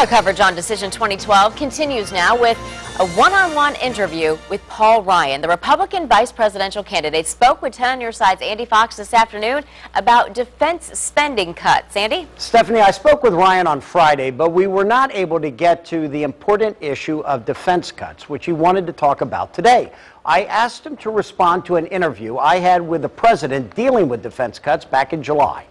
Our coverage on Decision 2012 continues now with a one-on-one interview with Paul Ryan. The Republican vice presidential candidate spoke with 10 on Your Side's Andy Fox this afternoon about defense spending cuts. Andy? Stephanie, I spoke with Ryan on Friday, but we were not able to get to the important issue of defense cuts, which he wanted to talk about today. I asked him to respond to an interview I had with the president dealing with defense cuts back in July.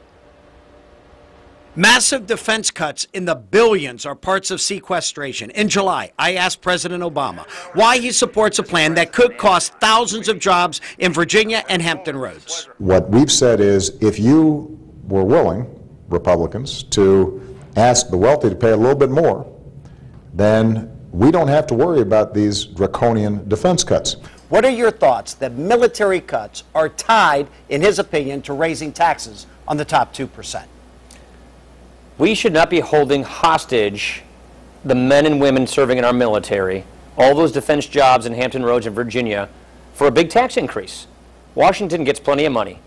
Massive defense cuts in the billions are parts of sequestration. In July, I asked President Obama why he supports a plan that could cost thousands of jobs in Virginia and Hampton Roads. What we've said is if you were willing, Republicans, to ask the wealthy to pay a little bit more, then we don't have to worry about these draconian defense cuts. What are your thoughts that military cuts are tied, in his opinion, to raising taxes on the top 2%? We should not be holding hostage the men and women serving in our military, all those defense jobs in Hampton Roads and Virginia, for a big tax increase. Washington gets plenty of money.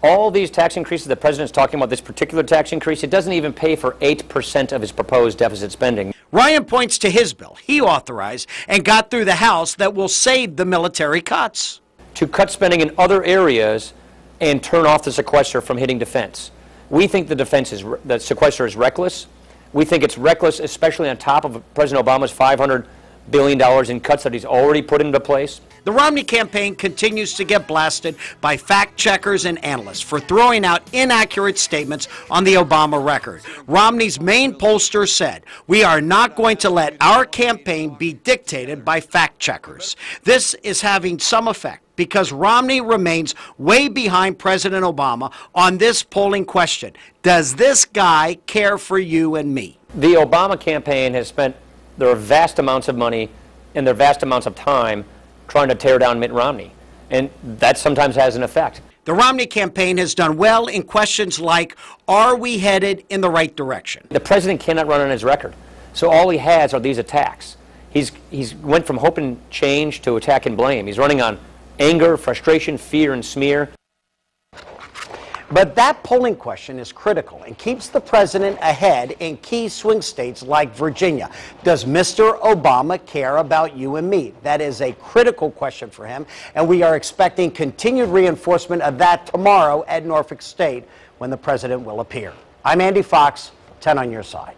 All these tax increases the president's talking about, this particular tax increase, it doesn't even pay for 8% of his proposed deficit spending. Ryan points to his bill he authorized and got through the House that will save the military cuts. To cut spending in other areas and turn off the sequester from hitting defense. We think the sequester is reckless. We think it's reckless, especially on top of President Obama's $500 billion in cuts that he's already put into place. The Romney campaign continues to get blasted by fact checkers and analysts for throwing out inaccurate statements on the Obama record. Romney's main pollster said, "We are not going to let our campaign be dictated by fact checkers." This is having some effect, because Romney remains way behind President Obama on this polling question. Does this guy care for you and me? The Obama campaign has spent their vast amounts of money and their vast amounts of time trying to tear down Mitt Romney, and that sometimes has an effect. The Romney campaign has done well in questions like, are we headed in the right direction? The president cannot run on his record, so all he has are these attacks. He's went from hope and change to attack and blame. He's running on anger, frustration, fear, and smear. But that polling question is critical and keeps the president ahead in key swing states like Virginia. Does Mr. Obama care about you and me? That is a critical question for him, and we are expecting continued reinforcement of that tomorrow at Norfolk State when the president will appear. I'm Andy Fox, 10 on Your Side.